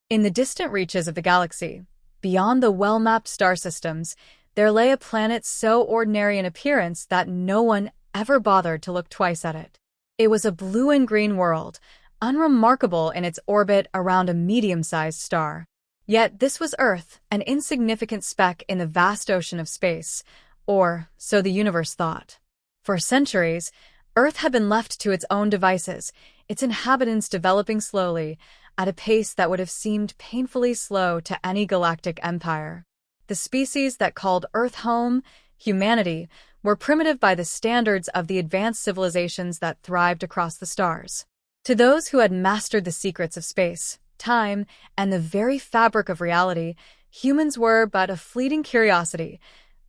In the distant reaches of the galaxy, beyond the well-mapped star systems, there lay a planet so ordinary in appearance that no one ever bothered to look twice at it. It was a blue and green world, unremarkable in its orbit around a medium-sized star. Yet this was Earth, an insignificant speck in the vast ocean of space, or so the universe thought. For centuries, Earth had been left to its own devices, its inhabitants developing slowly, at a pace that would have seemed painfully slow to any galactic empire. The species that called Earth home, humanity, were primitive by the standards of the advanced civilizations that thrived across the stars. To those who had mastered the secrets of space, time, and the very fabric of reality, humans were but a fleeting curiosity,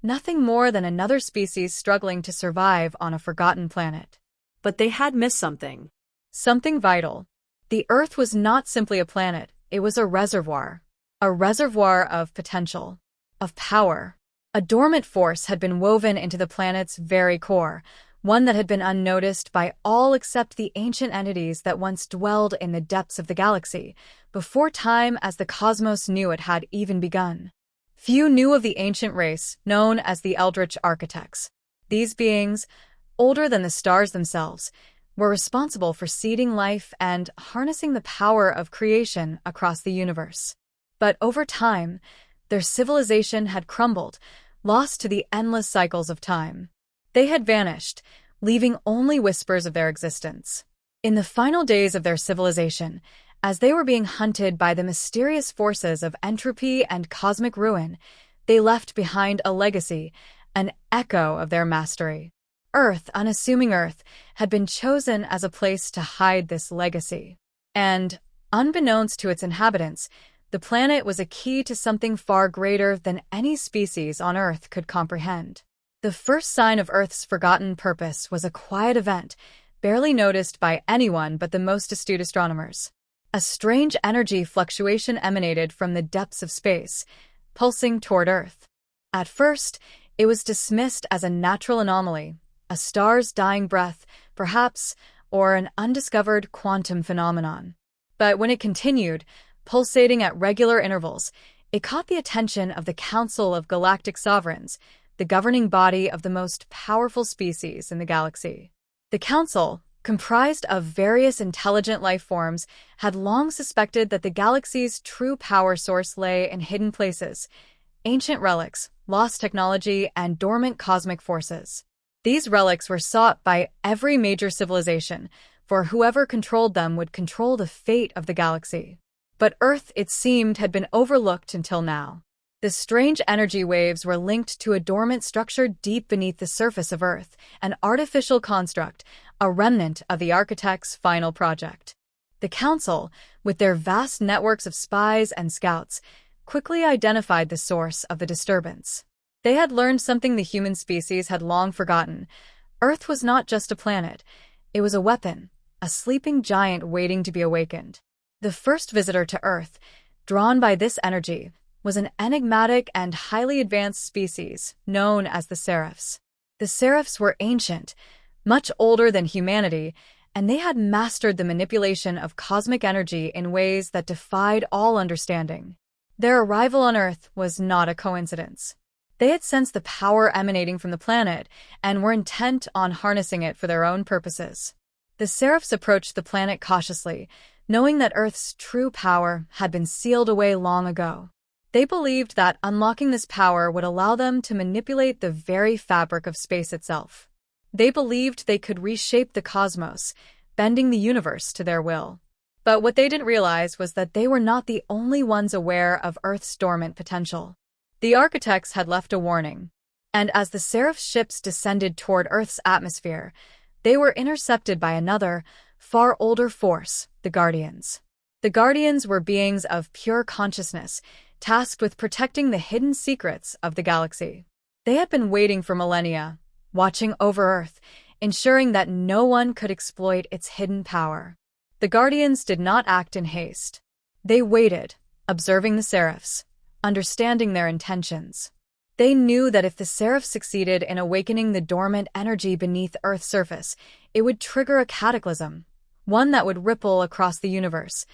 nothing more than another species struggling to survive on a forgotten planet. But they had missed something. Something vital. The Earth was not simply a planet, it was a reservoir of potential, of power. A dormant force had been woven into the planet's very core, one that had been unnoticed by all except the ancient entities that once dwelled in the depths of the galaxy, before time as the cosmos knew it had even begun. Few knew of the ancient race, known as the Eldritch Architects. These beings, older than the stars themselves, were responsible for seeding life and harnessing the power of creation across the universe. But over time, their civilization had crumbled, lost to the endless cycles of time. They had vanished, leaving only whispers of their existence. In the final days of their civilization, as they were being hunted by the mysterious forces of entropy and cosmic ruin, they left behind a legacy, an echo of their mastery. Earth, unassuming Earth, had been chosen as a place to hide this legacy. And, unbeknownst to its inhabitants, the planet was a key to something far greater than any species on Earth could comprehend. The first sign of Earth's forgotten purpose was a quiet event, barely noticed by anyone but the most astute astronomers. A strange energy fluctuation emanated from the depths of space, pulsing toward Earth. At first, it was dismissed as a natural anomaly, a star's dying breath, perhaps, or an undiscovered quantum phenomenon. But when it continued, pulsating at regular intervals, it caught the attention of the Council of Galactic Sovereigns, the governing body of the most powerful species in the galaxy. The Council, comprised of various intelligent life forms, had long suspected that the galaxy's true power source lay in hidden places, ancient relics, lost technology, and dormant cosmic forces. These relics were sought by every major civilization, for whoever controlled them would control the fate of the galaxy. But Earth, it seemed, had been overlooked until now. The strange energy waves were linked to a dormant structure deep beneath the surface of Earth, an artificial construct, a remnant of the architect's final project. The Council, with their vast networks of spies and scouts, quickly identified the source of the disturbance. They had learned something the human species had long forgotten. Earth was not just a planet. It was a weapon, a sleeping giant waiting to be awakened. The first visitor to Earth, drawn by this energy, was an enigmatic and highly advanced species known as the Seraphs. The Seraphs were ancient, much older than humanity, and they had mastered the manipulation of cosmic energy in ways that defied all understanding. Their arrival on Earth was not a coincidence. They had sensed the power emanating from the planet and were intent on harnessing it for their own purposes. The Seraphs approached the planet cautiously, knowing that Earth's true power had been sealed away long ago. They believed that unlocking this power would allow them to manipulate the very fabric of space itself. They believed they could reshape the cosmos, bending the universe to their will. But what they didn't realize was that they were not the only ones aware of Earth's dormant potential. The architects had left a warning, and as the Seraph ships descended toward Earth's atmosphere, they were intercepted by another, far older force, the Guardians. The Guardians were beings of pure consciousness, tasked with protecting the hidden secrets of the galaxy. They had been waiting for millennia, watching over Earth, ensuring that no one could exploit its hidden power. The Guardians did not act in haste. They waited, observing the Seraphs, understanding their intentions. They knew that if the Seraphs succeeded in awakening the dormant energy beneath Earth's surface, it would trigger a cataclysm, one that would ripple across the universe,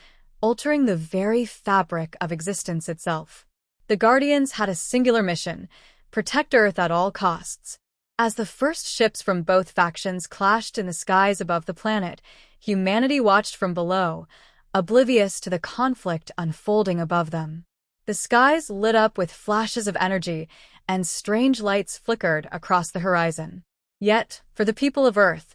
altering the very fabric of existence itself. The Guardians had a singular mission: protect Earth at all costs. As the first ships from both factions clashed in the skies above the planet, humanity watched from below, oblivious to the conflict unfolding above them. The skies lit up with flashes of energy, and strange lights flickered across the horizon. Yet, for the people of Earth,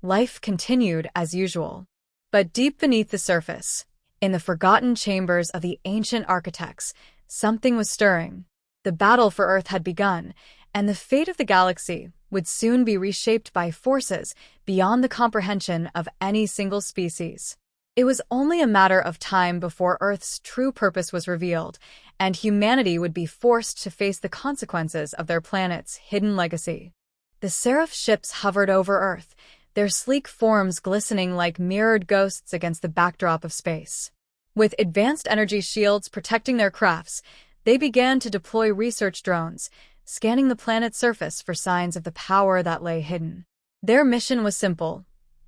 life continued as usual. But deep beneath the surface, in the forgotten chambers of the ancient architects, something was stirring. The battle for Earth had begun, and the fate of the galaxy would soon be reshaped by forces beyond the comprehension of any single species. It was only a matter of time before Earth's true purpose was revealed, and humanity would be forced to face the consequences of their planet's hidden legacy. The Seraph ships hovered over Earth, their sleek forms glistening like mirrored ghosts against the backdrop of space. With advanced energy shields protecting their crafts, they began to deploy research drones, scanning the planet's surface for signs of the power that lay hidden. Their mission was simple: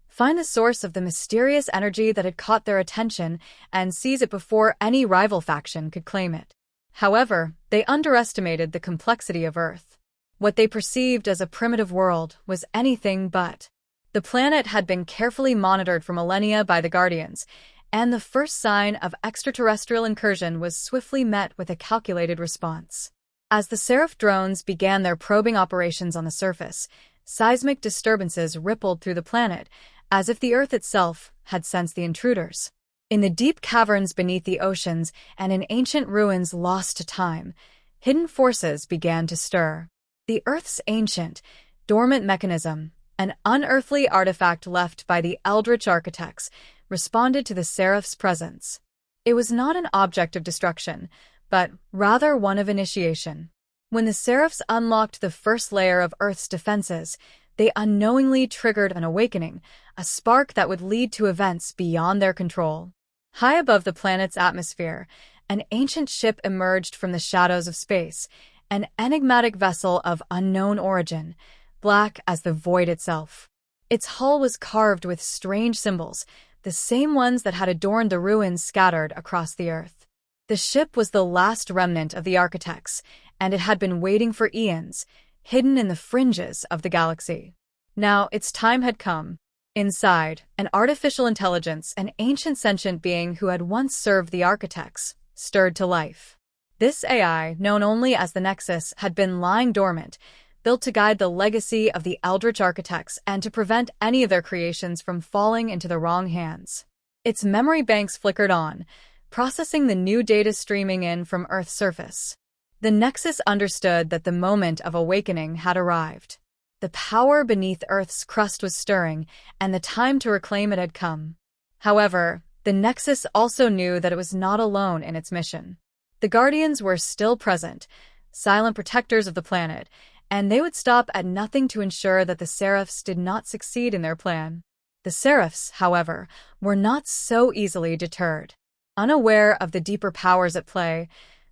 find the source of the mysterious energy that had caught their attention and seize it before any rival faction could claim it. However, they underestimated the complexity of Earth. What they perceived as a primitive world was anything but. The planet had been carefully monitored for millennia by the Guardians, and the first sign of extraterrestrial incursion was swiftly met with a calculated response. As the Seraph drones began their probing operations on the surface, seismic disturbances rippled through the planet, as if the Earth itself had sensed the intruders. In the deep caverns beneath the oceans and in ancient ruins lost to time, hidden forces began to stir. The Earth's ancient, dormant mechanism, an unearthly artifact left by the Eldritch architects, responded to the Seraph's presence. It was not an object of destruction, but rather one of initiation. When the Seraphs unlocked the first layer of Earth's defenses, they unknowingly triggered an awakening, a spark that would lead to events beyond their control. High above the planet's atmosphere, an ancient ship emerged from the shadows of space, an enigmatic vessel of unknown origin, black as the void itself. Its hull was carved with strange symbols, the same ones that had adorned the ruins scattered across the Earth. The ship was the last remnant of the architects, and it had been waiting for eons, hidden in the fringes of the galaxy. Now its time had come. Inside, an artificial intelligence, an ancient sentient being who had once served the architects, stirred to life. This AI, known only as the Nexus, had been lying dormant, built to guide the legacy of the Eldritch architects and to prevent any of their creations from falling into the wrong hands. Its memory banks flickered on, processing the new data streaming in from Earth's surface. The Nexus understood that the moment of awakening had arrived. The power beneath Earth's crust was stirring, and the time to reclaim it had come. However, the Nexus also knew that it was not alone in its mission. The Guardians were still present, silent protectors of the planet, and they would stop at nothing to ensure that the Seraphs did not succeed in their plan. The Seraphs, however, were not so easily deterred. Unaware of the deeper powers at play,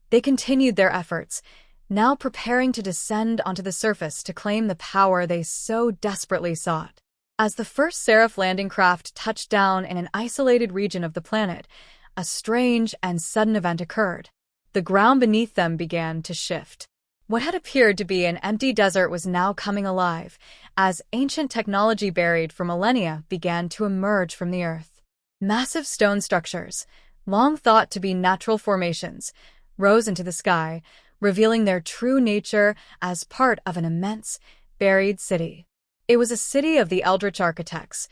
they continued their efforts, now preparing to descend onto the surface to claim the power they so desperately sought. As the first Seraph landing craft touched down in an isolated region of the planet, a strange and sudden event occurred. The ground beneath them began to shift. What had appeared to be an empty desert was now coming alive, as ancient technology buried for millennia began to emerge from the Earth. Massive stone structures, long thought to be natural formations, rose into the sky, revealing their true nature as part of an immense, buried city. It was a city of the Eldritch architects,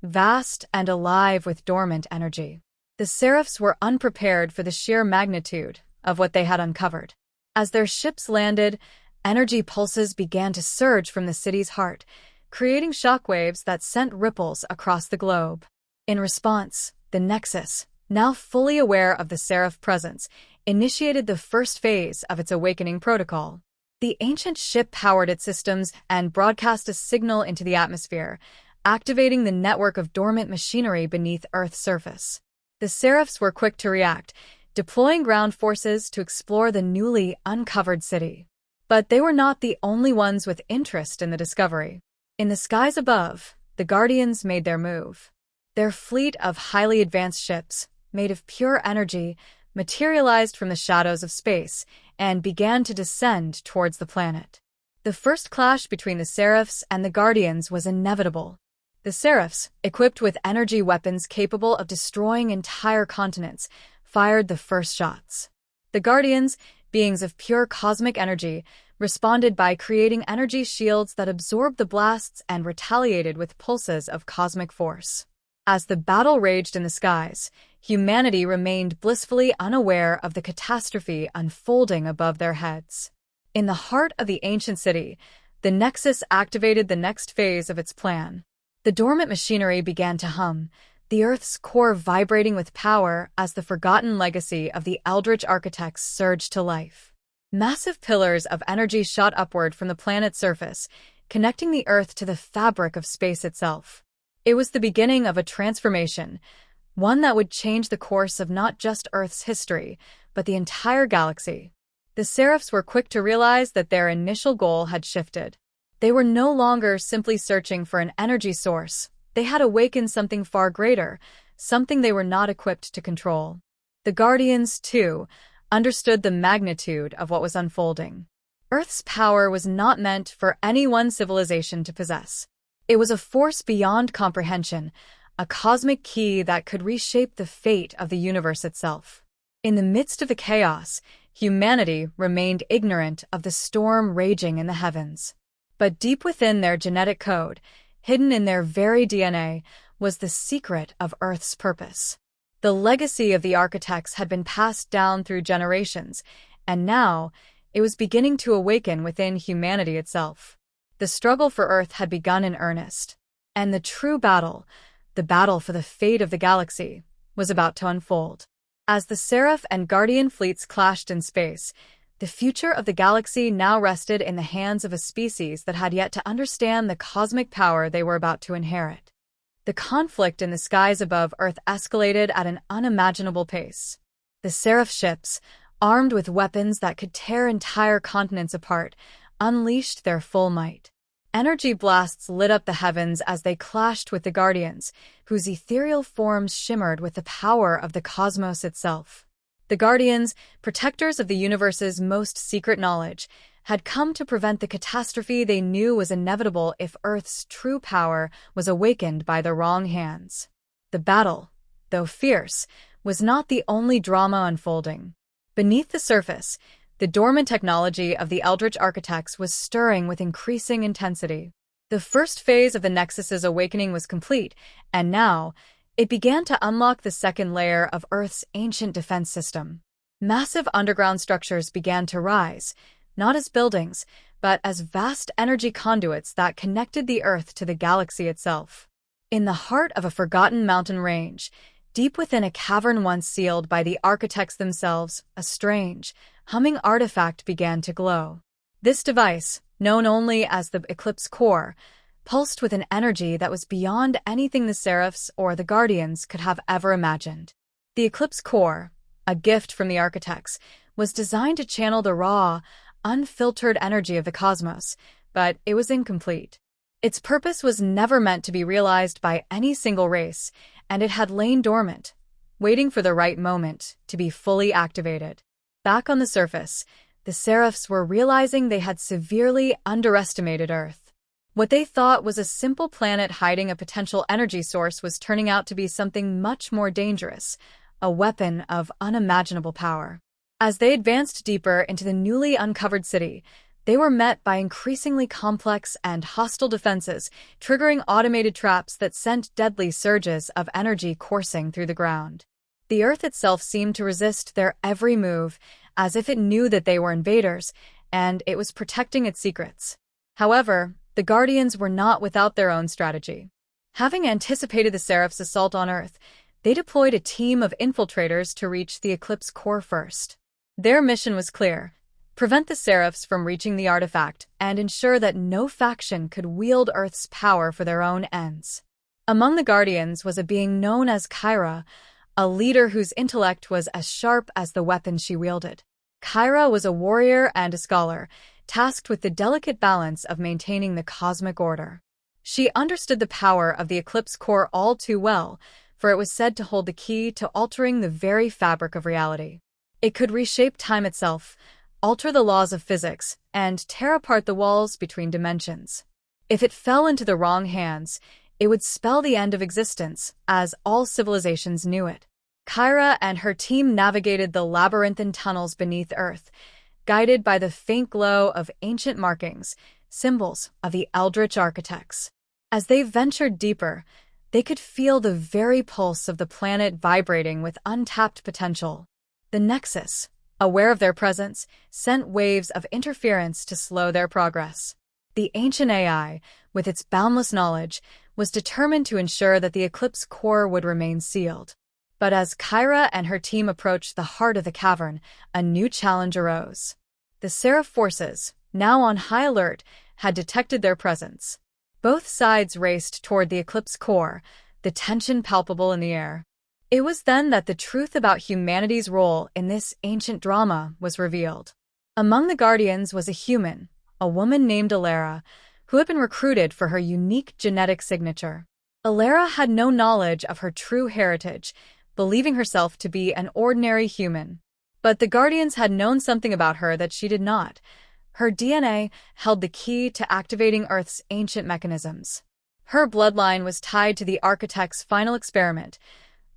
vast and alive with dormant energy. The Seraphs were unprepared for the sheer magnitude of what they had uncovered. As their ships landed, energy pulses began to surge from the city's heart, creating shockwaves that sent ripples across the globe. In response, the Nexus, now fully aware of the Seraph presence, initiated the first phase of its awakening protocol. The ancient ship powered its systems and broadcast a signal into the atmosphere, activating the network of dormant machinery beneath Earth's surface. The Seraphs were quick to react, deploying ground forces to explore the newly uncovered city. But they were not the only ones with interest in the discovery. In the skies above, the Guardians made their move. Their fleet of highly advanced ships, made of pure energy, materialized from the shadows of space and began to descend towards the planet. The first clash between the Seraphs and the Guardians was inevitable. The Seraphs, equipped with energy weapons capable of destroying entire continents, fired the first shots. The Guardians, beings of pure cosmic energy, responded by creating energy shields that absorbed the blasts and retaliated with pulses of cosmic force. As the battle raged in the skies, humanity remained blissfully unaware of the catastrophe unfolding above their heads. In the heart of the ancient city, the Nexus activated the next phase of its plan. The dormant machinery began to hum, the Earth's core vibrating with power as the forgotten legacy of the Eldritch architects surged to life. Massive pillars of energy shot upward from the planet's surface, connecting the Earth to the fabric of space itself. It was the beginning of a transformation, one that would change the course of not just Earth's history, but the entire galaxy. The Seraphs were quick to realize that their initial goal had shifted. They were no longer simply searching for an energy source. They had awakened something far greater, something they were not equipped to control. The Guardians, too, understood the magnitude of what was unfolding. Earth's power was not meant for any one civilization to possess. It was a force beyond comprehension, a cosmic key that could reshape the fate of the universe itself. In the midst of the chaos, humanity remained ignorant of the storm raging in the heavens. But deep within their genetic code, hidden in their very DNA, was the secret of Earth's purpose. The legacy of the architects had been passed down through generations, and now it was beginning to awaken within humanity itself. The struggle for Earth had begun in earnest, and the true battle, the battle for the fate of the galaxy, was about to unfold. As the Seraph and Guardian fleets clashed in space, the future of the galaxy now rested in the hands of a species that had yet to understand the cosmic power they were about to inherit. The conflict in the skies above Earth escalated at an unimaginable pace. The Seraph ships, armed with weapons that could tear entire continents apart, unleashed their full might. Energy blasts lit up the heavens as they clashed with the Guardians, whose ethereal forms shimmered with the power of the cosmos itself. The Guardians, protectors of the universe's most secret knowledge, had come to prevent the catastrophe they knew was inevitable if Earth's true power was awakened by the wrong hands. The battle, though fierce, was not the only drama unfolding. Beneath the surface, the dormant technology of the Eldritch architects was stirring with increasing intensity. The first phase of the Nexus's awakening was complete, and now it began to unlock the second layer of Earth's ancient defense system. Massive underground structures began to rise, not as buildings, but as vast energy conduits that connected the Earth to the galaxy itself. In the heart of a forgotten mountain range, deep within a cavern once sealed by the architects themselves, a strange, humming artifact began to glow. This device, known only as the Eclipse Core, pulsed with an energy that was beyond anything the Seraphs or the Guardians could have ever imagined. The Eclipse Core, a gift from the architects, was designed to channel the raw, unfiltered energy of the cosmos, but it was incomplete. Its purpose was never meant to be realized by any single race, and it had lain dormant, waiting for the right moment to be fully activated. Back on the surface, the Seraphs were realizing they had severely underestimated Earth. What they thought was a simple planet hiding a potential energy source was turning out to be something much more dangerous, a weapon of unimaginable power. As they advanced deeper into the newly uncovered city, they were met by increasingly complex and hostile defenses, triggering automated traps that sent deadly surges of energy coursing through the ground. The Earth itself seemed to resist their every move, as if it knew that they were invaders, and it was protecting its secrets. However, the Guardians were not without their own strategy. Having anticipated the Seraphs' assault on Earth, they deployed a team of infiltrators to reach the Eclipse Core first. Their mission was clear: prevent the Seraphs from reaching the artifact and ensure that no faction could wield Earth's power for their own ends. Among the Guardians was a being known as Kyra, a leader whose intellect was as sharp as the weapon she wielded. Kyra was a warrior and a scholar, tasked with the delicate balance of maintaining the cosmic order. She understood the power of the Eclipse Core all too well, for it was said to hold the key to altering the very fabric of reality. It could reshape time itself, alter the laws of physics, and tear apart the walls between dimensions. If it fell into the wrong hands, it would spell the end of existence, as all civilizations knew it. Kyra and her team navigated the labyrinthine tunnels beneath Earth, guided by the faint glow of ancient markings, symbols of the eldritch architects. As they ventured deeper, they could feel the very pulse of the planet vibrating with untapped potential. The Nexus, aware of their presence, sent waves of interference to slow their progress. The ancient AI, with its boundless knowledge, was determined to ensure that the Eclipse core would remain sealed. But as Kyra and her team approached the heart of the cavern, a new challenge arose. The Seraph forces, now on high alert, had detected their presence. Both sides raced toward the Eclipse core, the tension palpable in the air. It was then that the truth about humanity's role in this ancient drama was revealed. Among the Guardians was a human, a woman named Alara, who had been recruited for her unique genetic signature. Alara had no knowledge of her true heritage, believing herself to be an ordinary human. But the Guardians had known something about her that she did not. Her DNA held the key to activating Earth's ancient mechanisms. Her bloodline was tied to the Architect's final experiment,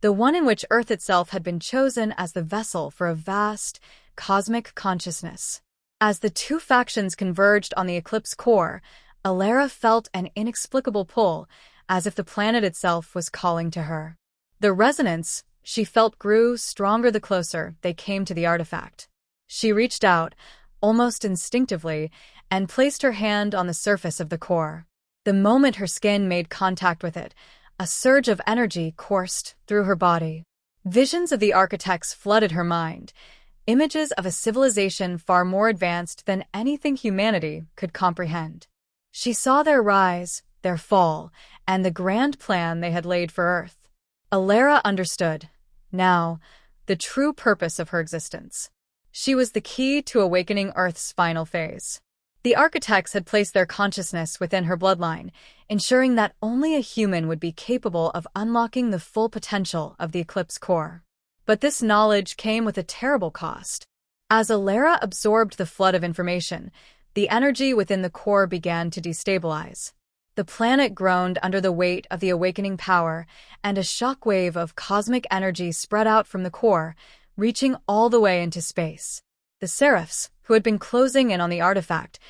the one in which Earth itself had been chosen as the vessel for a vast, cosmic consciousness. As the two factions converged on the Eclipse core, Alara felt an inexplicable pull, as if the planet itself was calling to her. The resonance, she felt, grew stronger the closer they came to the artifact. She reached out, almost instinctively, and placed her hand on the surface of the core. The moment her skin made contact with it, a surge of energy coursed through her body. Visions of the architects flooded her mind, images of a civilization far more advanced than anything humanity could comprehend. She saw their rise, their fall, and the grand plan they had laid for Earth. Alara understood, now, the true purpose of her existence. She was the key to awakening Earth's final phase. The architects had placed their consciousness within her bloodline, ensuring that only a human would be capable of unlocking the full potential of the Eclipse core. But this knowledge came with a terrible cost. As Alara absorbed the flood of information, the energy within the core began to destabilize. The planet groaned under the weight of the awakening power, and a shockwave of cosmic energy spread out from the core, reaching all the way into space. The Seraphs, who had been closing in on the artifact,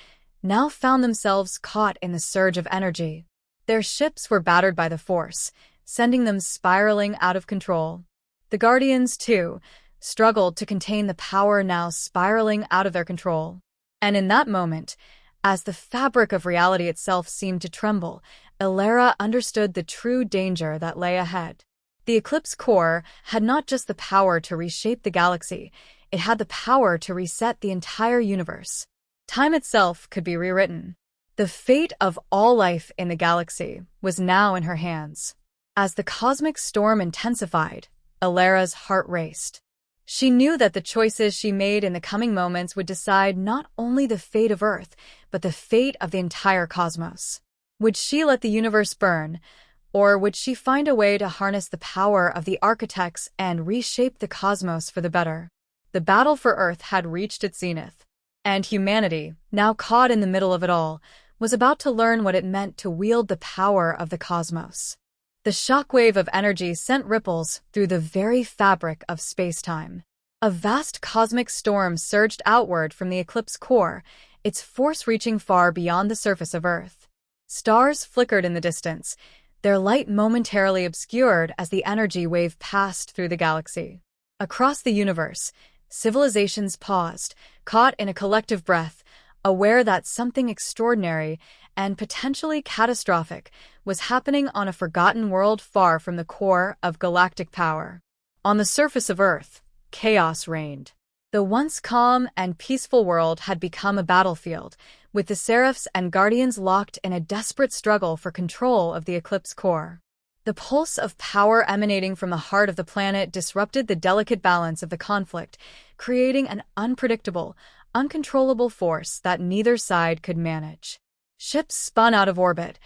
now found themselves caught in the surge of energy. Their ships were battered by the force, sending them spiraling out of control. The Guardians, too, struggled to contain the power now spiraling out of their control. And in that moment, as the fabric of reality itself seemed to tremble, Alara understood the true danger that lay ahead. The Eclipse core had not just the power to reshape the galaxy, it had the power to reset the entire universe. Time itself could be rewritten. The fate of all life in the galaxy was now in her hands. As the cosmic storm intensified, Alara's heart raced. She knew that the choices she made in the coming moments would decide not only the fate of Earth, but the fate of the entire cosmos. Would she let the universe burn, or would she find a way to harness the power of the architects and reshape the cosmos for the better? The battle for Earth had reached its zenith, and humanity, now caught in the middle of it all, was about to learn what it meant to wield the power of the cosmos. The shockwave of energy sent ripples through the very fabric of space-time. A vast cosmic storm surged outward from the Eclipse core, its force reaching far beyond the surface of Earth. Stars flickered in the distance, their light momentarily obscured as the energy wave passed through the galaxy. Across the universe, civilizations paused, caught in a collective breath, aware that something extraordinary and potentially catastrophic was happening on a forgotten world far from the core of galactic power. On the surface of Earth, chaos reigned. The once calm and peaceful world had become a battlefield, with the Seraphs and Guardians locked in a desperate struggle for control of the Eclipse core. The pulse of power emanating from the heart of the planet disrupted the delicate balance of the conflict, creating an unpredictable, uncontrollable force that neither side could manage. Ships spun out of orbit,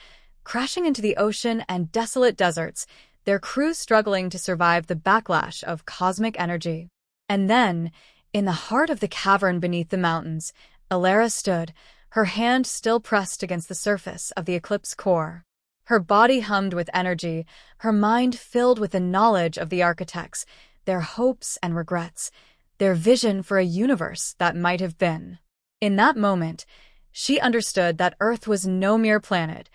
crashing into the ocean and desolate deserts, their crew struggling to survive the backlash of cosmic energy. And then, in the heart of the cavern beneath the mountains, Alara stood, her hand still pressed against the surface of the eclipse core. Her body hummed with energy, her mind filled with the knowledge of the architects, their hopes and regrets, their vision for a universe that might have been. In that moment, she understood that Earth was no mere planet.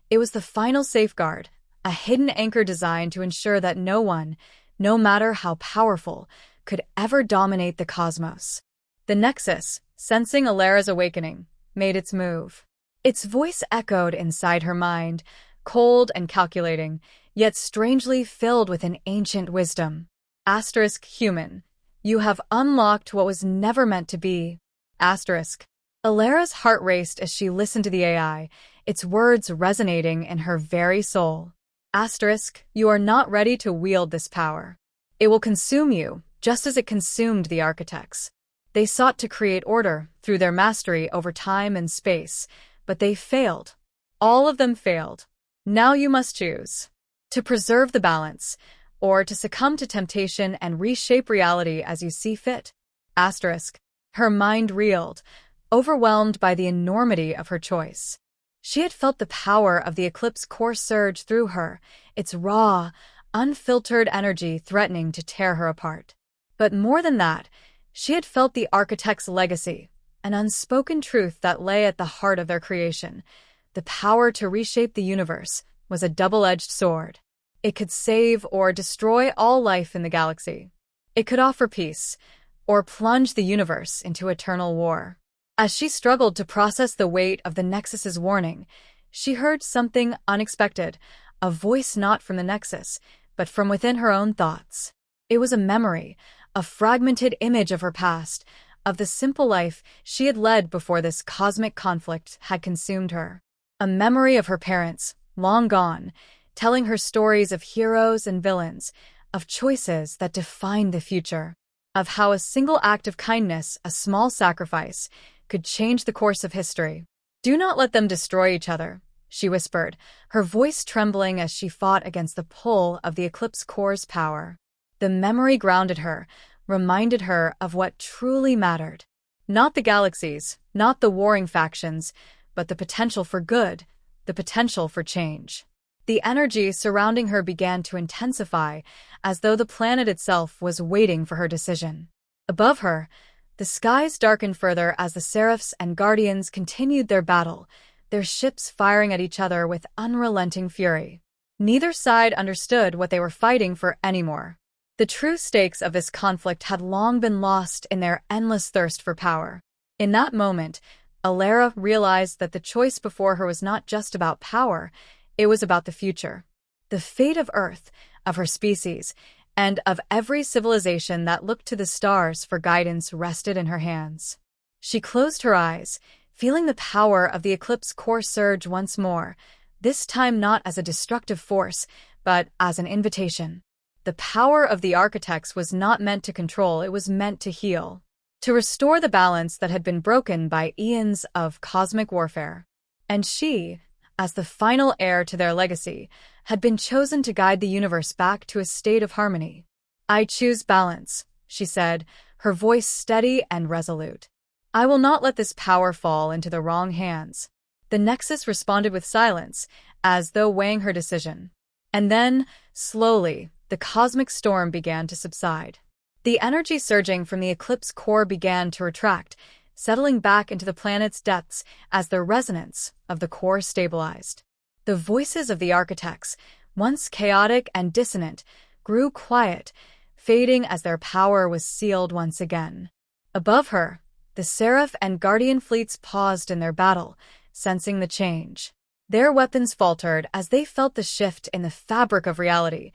It was the final safeguard, a hidden anchor designed to ensure that no one, no matter how powerful, could ever dominate the cosmos. The Nexus, sensing Alara's awakening, made its move. Its voice echoed inside her mind, cold and calculating, yet strangely filled with an ancient wisdom. Human. You have unlocked what was never meant to be. Alara's heart raced as she listened to the AI, its words resonating in her very soul. You are not ready to wield this power. It will consume you, just as it consumed the architects. They sought to create order through their mastery over time and space, but they failed. All of them failed. Now you must choose. To preserve the balance, or to succumb to temptation and reshape reality as you see fit. Her mind reeled, overwhelmed by the enormity of her choice. She had felt the power of the eclipse core surge through her, its raw, unfiltered energy threatening to tear her apart. But more than that, she had felt the architect's legacy, an unspoken truth that lay at the heart of their creation. The power to reshape the universe was a double-edged sword. It could save or destroy all life in the galaxy. It could offer peace, or plunge the universe into eternal war. As she struggled to process the weight of the Nexus's warning, she heard something unexpected, a voice not from the Nexus, but from within her own thoughts. It was a memory, a fragmented image of her past, of the simple life she had led before this cosmic conflict had consumed her. A memory of her parents, long gone, telling her stories of heroes and villains, of choices that defined the future, of how a single act of kindness, a small sacrifice, could change the course of history. "Do not let them destroy each other," she whispered, her voice trembling as she fought against the pull of the eclipse core's power. The memory grounded her, reminded her of what truly mattered. Not the galaxies, not the warring factions, but the potential for good, the potential for change. The energy surrounding her began to intensify, as though the planet itself was waiting for her decision. Above her, the skies darkened further as the Seraphs and Guardians continued their battle, their ships firing at each other with unrelenting fury. Neither side understood what they were fighting for anymore. The true stakes of this conflict had long been lost in their endless thirst for power. In that moment, Alara realized that the choice before her was not just about power, it was about the future. The fate of Earth, of her species, and of every civilization that looked to the stars for guidance rested in her hands. She closed her eyes, feeling the power of the eclipse core surge once more, this time not as a destructive force, but as an invitation. The power of the architects was not meant to control, it was meant to heal, to restore the balance that had been broken by eons of cosmic warfare. And she, as the final heir to their legacy, had been chosen to guide the universe back to a state of harmony. "I choose balance," she said, her voice steady and resolute. "I will not let this power fall into the wrong hands." The Nexus responded with silence, as though weighing her decision. And then, slowly, the cosmic storm began to subside. The energy surging from the eclipse core began to retract, settling back into the planet's depths as the resonance of the core stabilized. The voices of the architects, once chaotic and dissonant, grew quiet, fading as their power was sealed once again. Above her, the Seraph and Guardian fleets paused in their battle, sensing the change. Their weapons faltered as they felt the shift in the fabric of reality.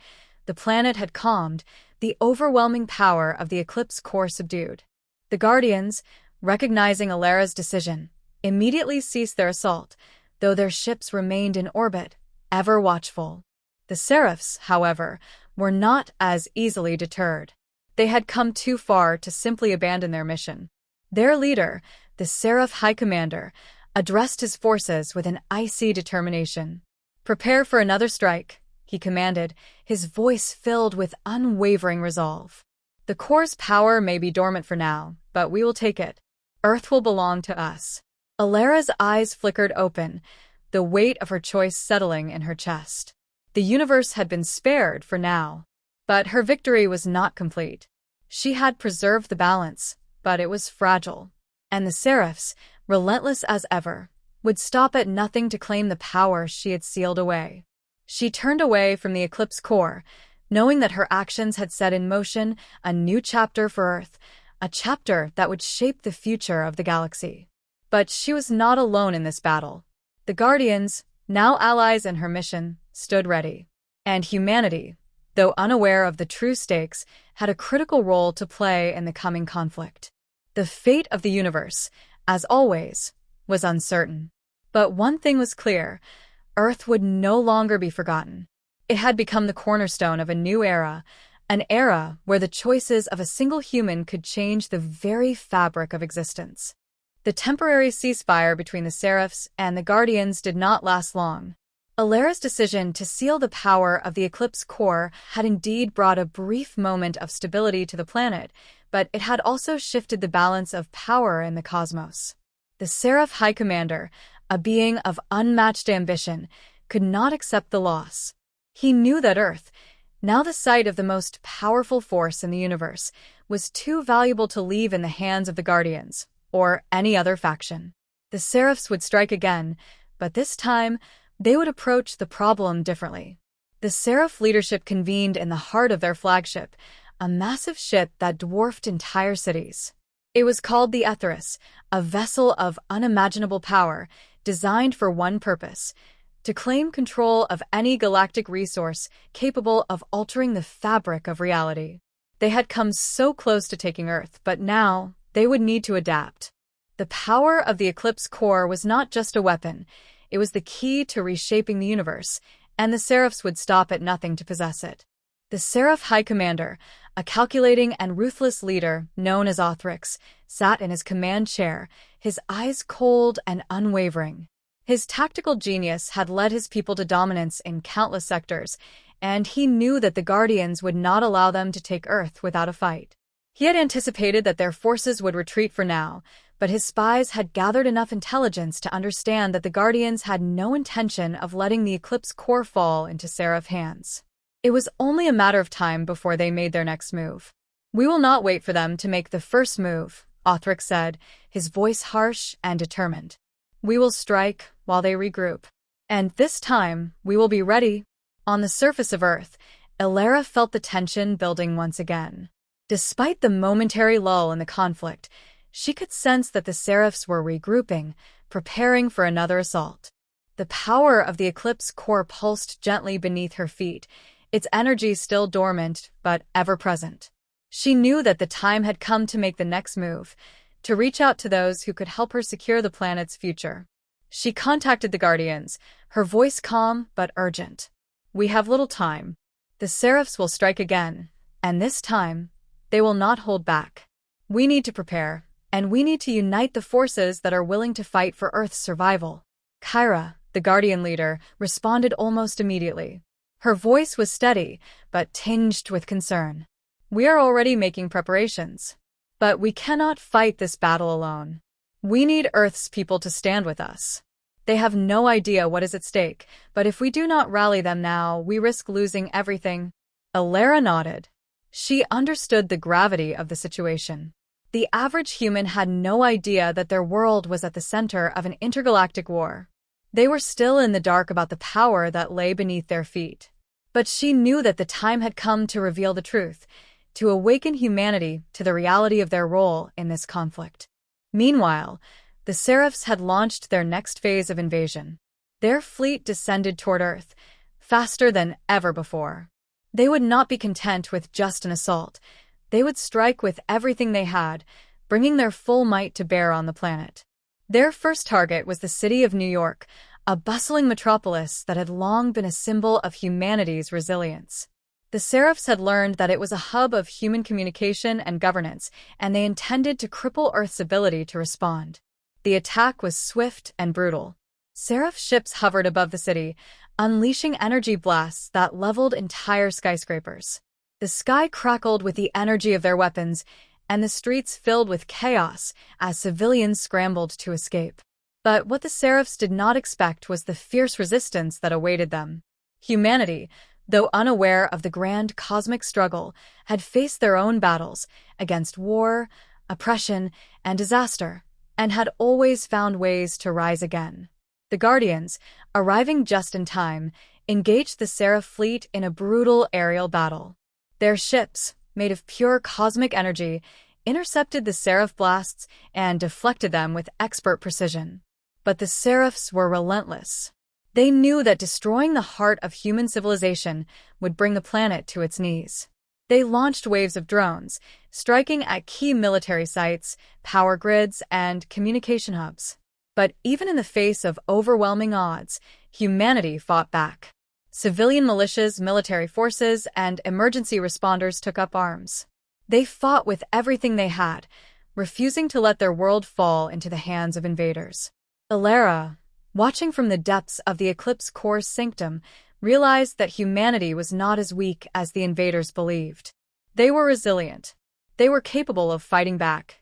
The planet had calmed, the overwhelming power of the eclipse core subdued. The Guardians, recognizing Alara's decision, immediately ceased their assault, though their ships remained in orbit, ever watchful. The Seraphs, however, were not as easily deterred. They had come too far to simply abandon their mission. Their leader, the Seraph High Commander, addressed his forces with an icy determination. "Prepare for another strike. he commanded, his voice filled with unwavering resolve. "The core's power may be dormant for now, but we will take it. Earth will belong to us." Alara's eyes flickered open, the weight of her choice settling in her chest. The universe had been spared for now. But her victory was not complete. She had preserved the balance, but it was fragile. And the Seraphs, relentless as ever, would stop at nothing to claim the power she had sealed away. She turned away from the Eclipse core, knowing that her actions had set in motion a new chapter for Earth, a chapter that would shape the future of the galaxy. But she was not alone in this battle. The Guardians, now allies in her mission, stood ready. And humanity, though unaware of the true stakes, had a critical role to play in the coming conflict. The fate of the universe, as always, was uncertain. But one thing was clear: Earth would no longer be forgotten. It had become the cornerstone of a new era, an era where the choices of a single human could change the very fabric of existence. The temporary ceasefire between the Seraphs and the Guardians did not last long. Alara's decision to seal the power of the Eclipse core had indeed brought a brief moment of stability to the planet, but it had also shifted the balance of power in the cosmos. The Seraph High Commander, a being of unmatched ambition, could not accept the loss. He knew that Earth, now the site of the most powerful force in the universe, was too valuable to leave in the hands of the Guardians, or any other faction. The Seraphs would strike again, but this time, they would approach the problem differently. The Seraph leadership convened in the heart of their flagship, a massive ship that dwarfed entire cities. It was called the Aetheris, a vessel of unimaginable power, designed for one purpose: to claim control of any galactic resource capable of altering the fabric of reality. They had come so close to taking Earth, but now they would need to adapt. The power of the Eclipse core was not just a weapon, it was the key to reshaping the universe, and the Seraphs would stop at nothing to possess it. The Seraph High Commander, a calculating and ruthless leader known as Orcs, sat in his command chair, his eyes cold and unwavering. His tactical genius had led his people to dominance in countless sectors, and he knew that the Guardians would not allow them to take Earth without a fight. He had anticipated that their forces would retreat for now, but his spies had gathered enough intelligence to understand that the Guardians had no intention of letting the Eclipse core fall into Seraph hands. It was only a matter of time before they made their next move. "We will not wait for them to make the first move," Orcs said, his voice harsh and determined. "We will strike while they regroup. And this time, we will be ready." On the surface of Earth, Alara felt the tension building once again. Despite the momentary lull in the conflict, she could sense that the Seraphs were regrouping, preparing for another assault. The power of the Eclipse core pulsed gently beneath her feet, its energy still dormant but ever-present. She knew that the time had come to make the next move, to reach out to those who could help her secure the planet's future. She contacted the Guardians, her voice calm but urgent. "We have little time. The Seraphs will strike again, and this time, they will not hold back. We need to prepare, and we need to unite the forces that are willing to fight for Earth's survival." Kyra, the Guardian leader, responded almost immediately. Her voice was steady, but tinged with concern. "We are already making preparations. But we cannot fight this battle alone. We need Earth's people to stand with us. They have no idea what is at stake, but if we do not rally them now, we risk losing everything." Alara nodded. She understood the gravity of the situation. The average human had no idea that their world was at the center of an intergalactic war. They were still in the dark about the power that lay beneath their feet. But she knew that the time had come to reveal the truth, to awaken humanity to the reality of their role in this conflict. Meanwhile, the Seraphs had launched their next phase of invasion. Their fleet descended toward Earth, faster than ever before. They would not be content with just an assault. They would strike with everything they had, bringing their full might to bear on the planet. Their first target was the city of New York, a bustling metropolis that had long been a symbol of humanity's resilience. The Seraphs had learned that it was a hub of human communication and governance, and they intended to cripple Earth's ability to respond. The attack was swift and brutal. Seraph ships hovered above the city, unleashing energy blasts that leveled entire skyscrapers. The sky crackled with the energy of their weapons, and the streets filled with chaos as civilians scrambled to escape. But what the Seraphs did not expect was the fierce resistance that awaited them. Humanity, though unaware of the grand cosmic struggle, had faced their own battles against war, oppression, and disaster, and had always found ways to rise again. The Guardians, arriving just in time, engaged the Seraph fleet in a brutal aerial battle. Their ships, made of pure cosmic energy, intercepted the Seraph blasts and deflected them with expert precision. But the Seraphs were relentless. They knew that destroying the heart of human civilization would bring the planet to its knees. They launched waves of drones, striking at key military sites, power grids, and communication hubs. But even in the face of overwhelming odds, humanity fought back. Civilian militias, military forces, and emergency responders took up arms. They fought with everything they had, refusing to let their world fall into the hands of invaders. Alara, watching from the depths of the Eclipse Core's sanctum, realized that humanity was not as weak as the invaders believed. They were resilient. They were capable of fighting back,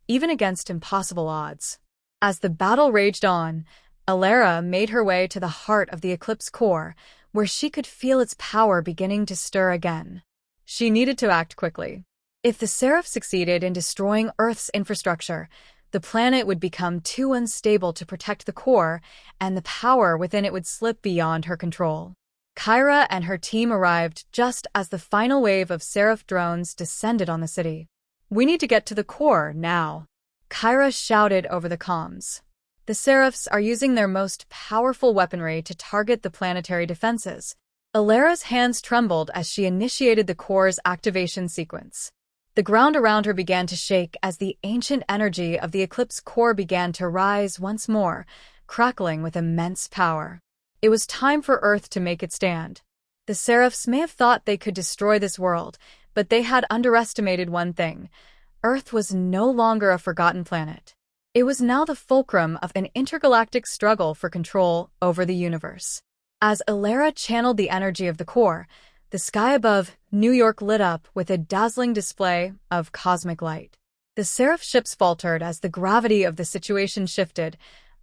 even against impossible odds. As the battle raged on, Alara made her way to the heart of the Eclipse Core, where she could feel its power beginning to stir again. She needed to act quickly. If the Seraph succeeded in destroying Earth's infrastructure, the planet would become too unstable to protect the core, and the power within it would slip beyond her control. Kyra and her team arrived just as the final wave of Seraph drones descended on the city. "We need to get to the core now," Kyra shouted over the comms. The Seraphs are using their most powerful weaponry to target the planetary defenses. Alara's hands trembled as she initiated the core's activation sequence. The ground around her began to shake as the ancient energy of the Eclipse Core began to rise once more, crackling with immense power. It was time for Earth to make its stand. The Seraphs may have thought they could destroy this world, but they had underestimated one thing. Earth was no longer a forgotten planet. It was now the fulcrum of an intergalactic struggle for control over the universe. As Alara channeled the energy of the core, the sky above New York lit up with a dazzling display of cosmic light. The Seraph ships faltered as the gravity of the situation shifted.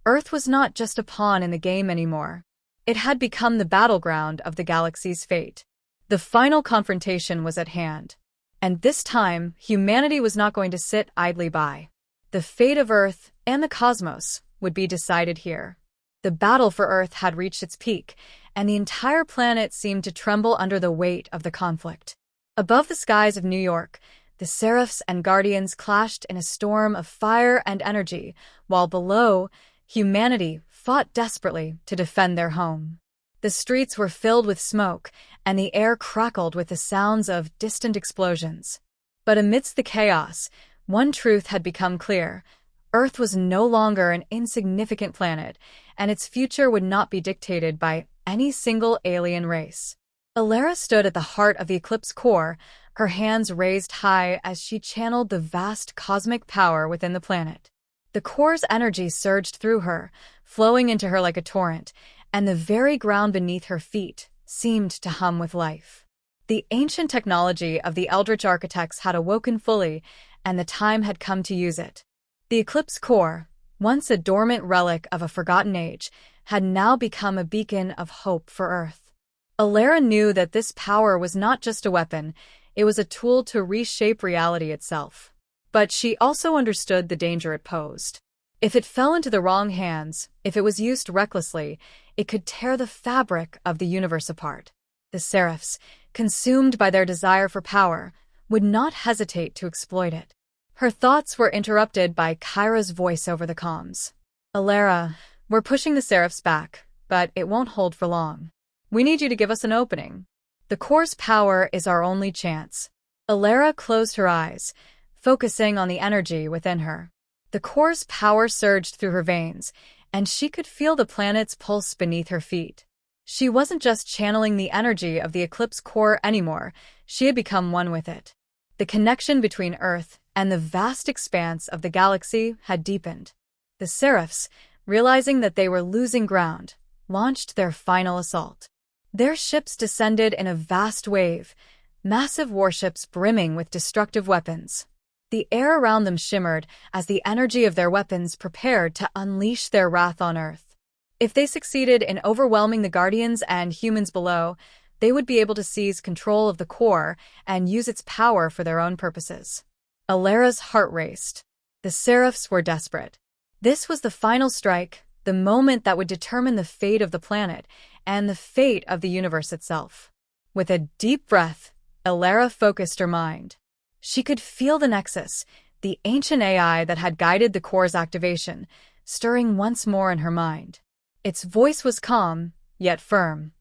Earth was not just a pawn in the game anymore. It had become the battleground of the galaxy's fate. The final confrontation was at hand. And this time, humanity was not going to sit idly by. The fate of Earth and the cosmos would be decided here. The battle for Earth had reached its peak, and the entire planet seemed to tremble under the weight of the conflict. Above the skies of New York, the Seraphs and Guardians clashed in a storm of fire and energy, while below, humanity fought desperately to defend their home. The streets were filled with smoke, and the air crackled with the sounds of distant explosions. But amidst the chaos, one truth had become clear. Earth was no longer an insignificant planet, and its future would not be dictated by any single alien race. Alara stood at the heart of the Eclipse Core, her hands raised high as she channeled the vast cosmic power within the planet. The core's energy surged through her, flowing into her like a torrent, and the very ground beneath her feet seemed to hum with life. The ancient technology of the Eldritch architects had awoken fully, and the time had come to use it. The Eclipse Core, once a dormant relic of a forgotten age, had now become a beacon of hope for Earth. Alara knew that this power was not just a weapon, it was a tool to reshape reality itself. But she also understood the danger it posed. If it fell into the wrong hands, if it was used recklessly, it could tear the fabric of the universe apart. The Seraphs, consumed by their desire for power, would not hesitate to exploit it. Her thoughts were interrupted by Kyra's voice over the comms. "Alara, we're pushing the Seraphs back, but it won't hold for long. We need you to give us an opening. The core's power is our only chance." Alara closed her eyes, focusing on the energy within her. The core's power surged through her veins, and she could feel the planet's pulse beneath her feet. She wasn't just channeling the energy of the Eclipse Core anymore, she had become one with it. The connection between Earth and the vast expanse of the galaxy had deepened. The Seraphs, realizing that they were losing ground, launched their final assault. Their ships descended in a vast wave, massive warships brimming with destructive weapons. The air around them shimmered as the energy of their weapons prepared to unleash their wrath on Earth. If they succeeded in overwhelming the Guardians and humans below, they would be able to seize control of the core and use its power for their own purposes. Alera's heart raced. The Seraphs were desperate. This was the final strike, the moment that would determine the fate of the planet and the fate of the universe itself. With a deep breath, Alera focused her mind. She could feel the Nexus, the ancient AI that had guided the core's activation, stirring once more in her mind. Its voice was calm, yet firm.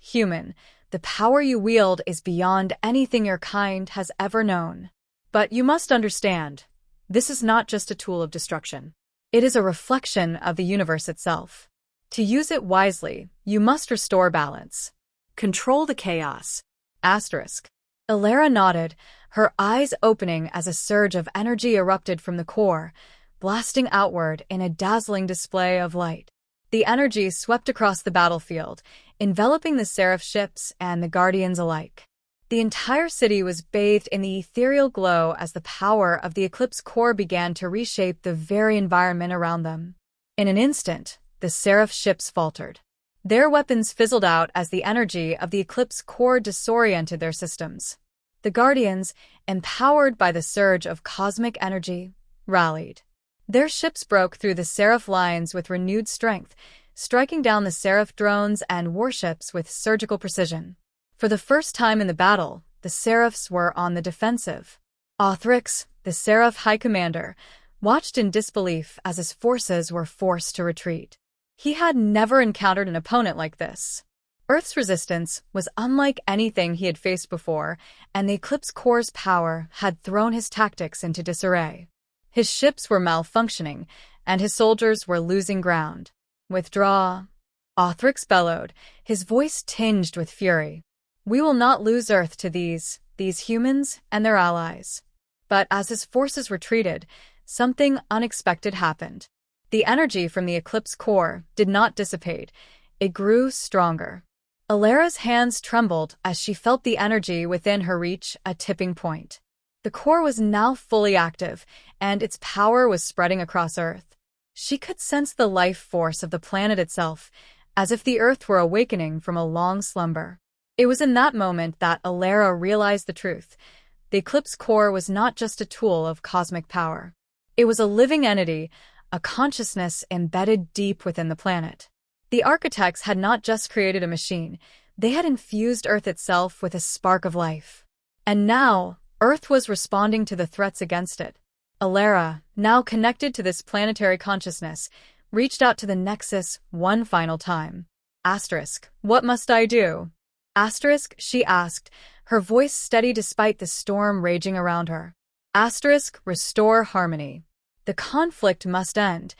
Human, the power you wield is beyond anything your kind has ever known. But you must understand, this is not just a tool of destruction. It is a reflection of the universe itself. To use it wisely, you must restore balance. Control the chaos. Alera nodded, her eyes opening as a surge of energy erupted from the core, blasting outward in a dazzling display of light. The energy swept across the battlefield, enveloping the Seraph ships and the Guardians alike. The entire city was bathed in the ethereal glow as the power of the Eclipse core began to reshape the very environment around them. In an instant, the Seraph ships faltered. Their weapons fizzled out as the energy of the Eclipse core disoriented their systems. The Guardians, empowered by the surge of cosmic energy, rallied. Their ships broke through the Seraph lines with renewed strength, striking down the Seraph drones and warships with surgical precision. For the first time in the battle, the Seraphs were on the defensive. Orcs, the Seraph High Commander, watched in disbelief as his forces were forced to retreat. He had never encountered an opponent like this. Earth's resistance was unlike anything he had faced before, and the Eclipse core's power had thrown his tactics into disarray. His ships were malfunctioning, and his soldiers were losing ground. Withdraw. Orcs bellowed, his voice tinged with fury. We will not lose Earth to these humans and their allies. But as his forces retreated, something unexpected happened. The energy from the Eclipse core did not dissipate, it grew stronger. Alera's hands trembled as she felt the energy within her reach a tipping point. The core was now fully active, and its power was spreading across Earth. She could sense the life force of the planet itself, as if the Earth were awakening from a long slumber. It was in that moment that Alera realized the truth. The Eclipse core was not just a tool of cosmic power. It was a living entity, a consciousness embedded deep within the planet. The architects had not just created a machine, they had infused Earth itself with a spark of life. And now, Earth was responding to the threats against it. Alera, now connected to this planetary consciousness, reached out to the Nexus one final time. What must I do? She asked, her voice steady despite the storm raging around her. Restore harmony. The conflict must end.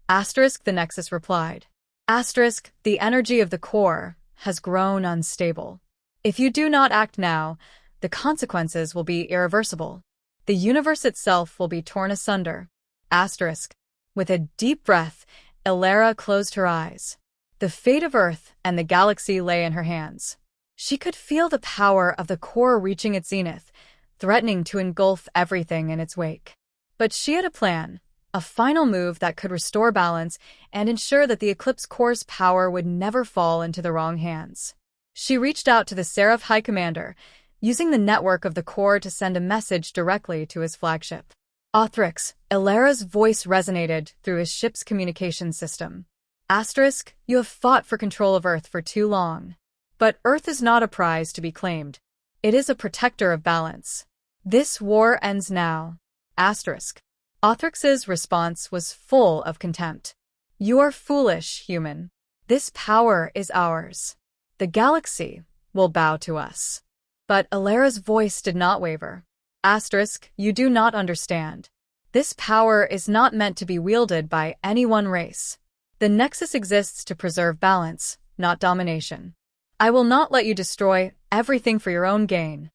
The Nexus replied. The energy of the core has grown unstable. If you do not act now, the consequences will be irreversible. The universe itself will be torn asunder. With a deep breath, Alera closed her eyes. The fate of Earth and the galaxy lay in her hands. She could feel the power of the core reaching its zenith, threatening to engulf everything in its wake. But she had a plan, a final move that could restore balance and ensure that the Eclipse core's power would never fall into the wrong hands. She reached out to the Seraph High Commander, using the network of the core to send a message directly to his flagship. Alera's voice resonated through his ship's communication system. You have fought for control of Earth for too long. But Earth is not a prize to be claimed. It is a protector of balance. This war ends now. Orcs's response was full of contempt. You are foolish, human. This power is ours. The galaxy will bow to us. But Alera's voice did not waver. You do not understand. This power is not meant to be wielded by any one race. The Nexus exists to preserve balance, not domination. I will not let you destroy everything for your own gain.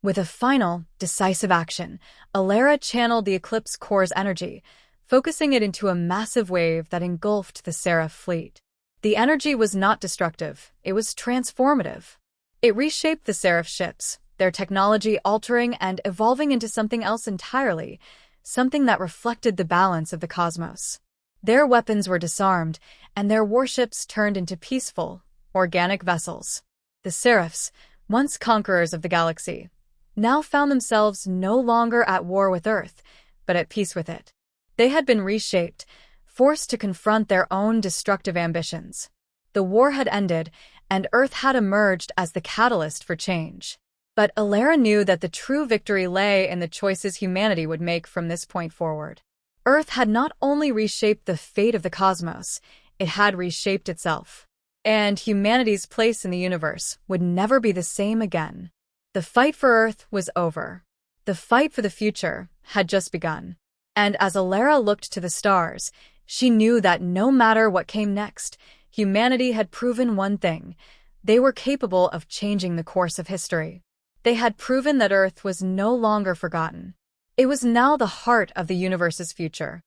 With a final, decisive action, Alera channeled the Eclipse core's energy, focusing it into a massive wave that engulfed the Seraph fleet. The energy was not destructive, it was transformative. It reshaped the Seraph ships, their technology altering and evolving into something else entirely, something that reflected the balance of the cosmos. Their weapons were disarmed, and their warships turned into peaceful, organic vessels. The Seraphs, once conquerors of the galaxy, now found themselves no longer at war with Earth, but at peace with it. They had been reshaped, forced to confront their own destructive ambitions. The war had ended, and Earth had emerged as the catalyst for change. But Alara knew that the true victory lay in the choices humanity would make from this point forward. Earth had not only reshaped the fate of the cosmos, it had reshaped itself. And humanity's place in the universe would never be the same again. The fight for Earth was over. The fight for the future had just begun. And as Alara looked to the stars, she knew that no matter what came next, humanity had proven one thing: they were capable of changing the course of history. They had proven that Earth was no longer forgotten. It was now the heart of the universe's future.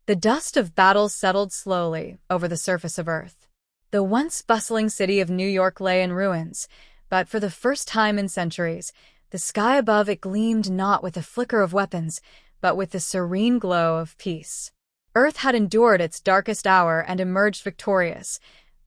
The dust of battle settled slowly over the surface of Earth. The once bustling city of New York lay in ruins, but for the first time in centuries, the sky above it gleamed not with the flicker of weapons, but with the serene glow of peace. Earth had endured its darkest hour and emerged victorious,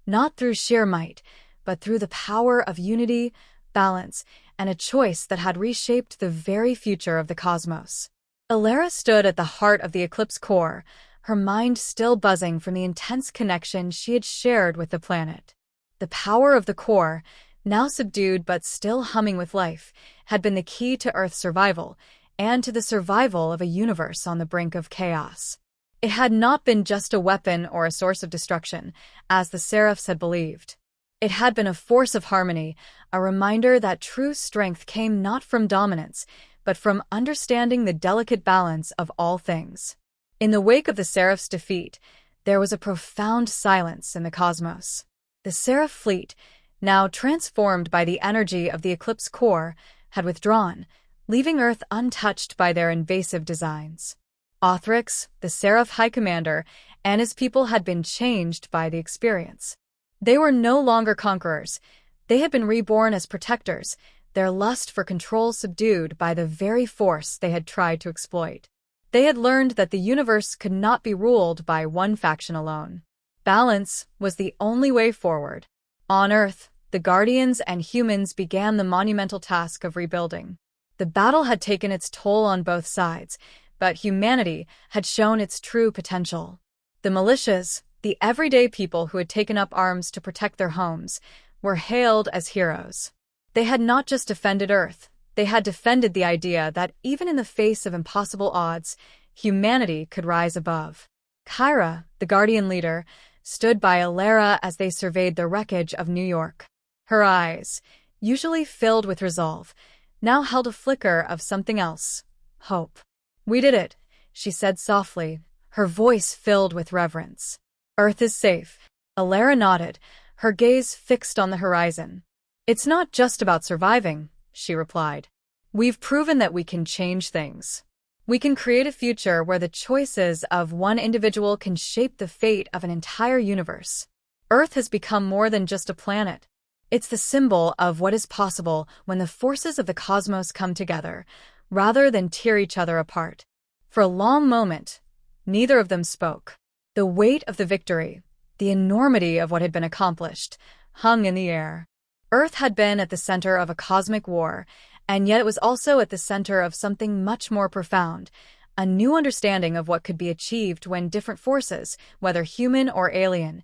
not through sheer might, but through the power of unity, balance, and a choice that had reshaped the very future of the cosmos. Alara stood at the heart of the Eclipse core, her mind still buzzing from the intense connection she had shared with the planet. The power of the core, now subdued but still humming with life, had been the key to Earth's survival, and to the survival of a universe on the brink of chaos. It had not been just a weapon or a source of destruction, as the Seraphs had believed. It had been a force of harmony, a reminder that true strength came not from dominance, but from understanding the delicate balance of all things. In the wake of the Seraphs' defeat, there was a profound silence in the cosmos. The Seraph fleet, now transformed by the energy of the Eclipse core, had withdrawn, leaving Earth untouched by their invasive designs. Orcs, the Seraph High Commander, and his people had been changed by the experience. They were no longer conquerors. They had been reborn as protectors, their lust for control subdued by the very force they had tried to exploit. They had learned that the universe could not be ruled by one faction alone. Balance was the only way forward. On Earth, the Guardians and humans began the monumental task of rebuilding. The battle had taken its toll on both sides, but humanity had shown its true potential. The militias, the everyday people who had taken up arms to protect their homes, were hailed as heroes. They had not just defended Earth, they had defended the idea that even in the face of impossible odds, humanity could rise above. Kyra, the Guardian leader, stood by Alara as they surveyed the wreckage of New York. Her eyes, usually filled with resolve, now held a flicker of something else: hope. "We did it," she said softly, her voice filled with reverence. "Earth is safe." Alara nodded, her gaze fixed on the horizon. "It's not just about surviving," she replied. "We've proven that we can change things. We can create a future where the choices of one individual can shape the fate of an entire universe. Earth has become more than just a planet. It's the symbol of what is possible when the forces of the cosmos come together, rather than tear each other apart." For a long moment, neither of them spoke. The weight of the victory, the enormity of what had been accomplished, hung in the air. Earth had been at the center of a cosmic war, and yet it was also at the center of something much more profound, a new understanding of what could be achieved when different forces, whether human or alien,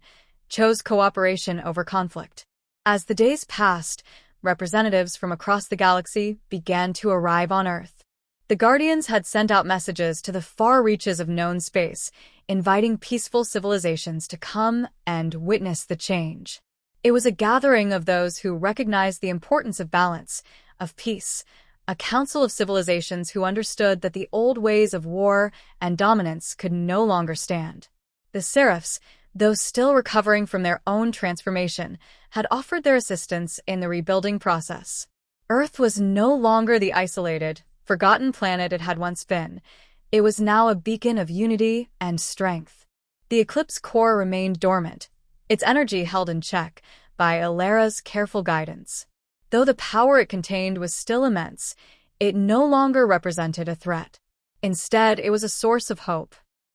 chose cooperation over conflict. As the days passed, representatives from across the galaxy began to arrive on Earth. The Guardians had sent out messages to the far reaches of known space, inviting peaceful civilizations to come and witness the change. It was a gathering of those who recognized the importance of balance, of peace, a council of civilizations who understood that the old ways of war and dominance could no longer stand. The Seraphs, though still recovering from their own transformation, had offered their assistance in the rebuilding process. Earth was no longer the isolated, forgotten planet it had once been. It was now a beacon of unity and strength. The eclipse core remained dormant, its energy held in check by Alera's careful guidance. Though the power it contained was still immense, it no longer represented a threat. Instead, it was a source of hope.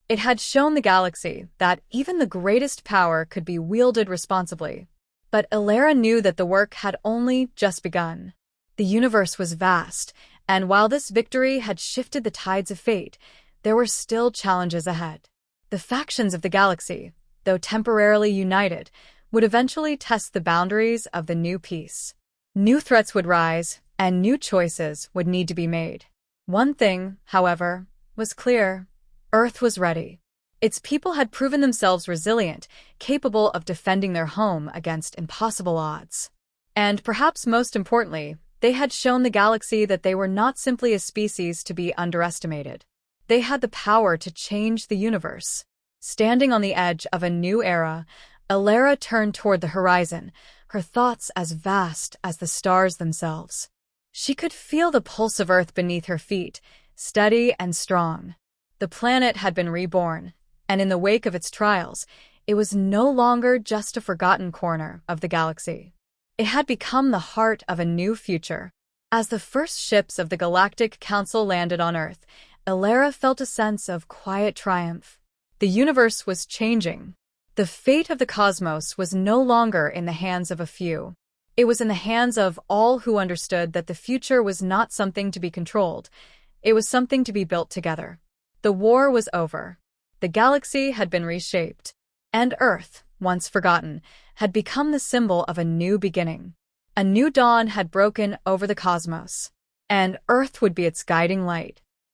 It had shown the galaxy that even the greatest power could be wielded responsibly. But Alera knew that the work had only just begun. The universe was vast, and while this victory had shifted the tides of fate, there were still challenges ahead. The factions of the galaxy, though temporarily united, would eventually test the boundaries of the new peace. New threats would rise, and new choices would need to be made. One thing, however, was clear. Earth was ready. Its people had proven themselves resilient, capable of defending their home against impossible odds. And perhaps most importantly, they had shown the galaxy that they were not simply a species to be underestimated. They had the power to change the universe. Standing on the edge of a new era, Alera turned toward the horizon, her thoughts as vast as the stars themselves. She could feel the pulse of Earth beneath her feet, steady and strong. The planet had been reborn, and in the wake of its trials, it was no longer just a forgotten corner of the galaxy. It had become the heart of a new future. As the first ships of the Galactic Council landed on Earth, Alera felt a sense of quiet triumph. The universe was changing. The fate of the cosmos was no longer in the hands of a few. It was in the hands of all who understood that the future was not something to be controlled. It was something to be built together. The war was over. The galaxy had been reshaped. And Earth, once forgotten, had become the symbol of a new beginning. A new dawn had broken over the cosmos. And Earth would be its guiding light.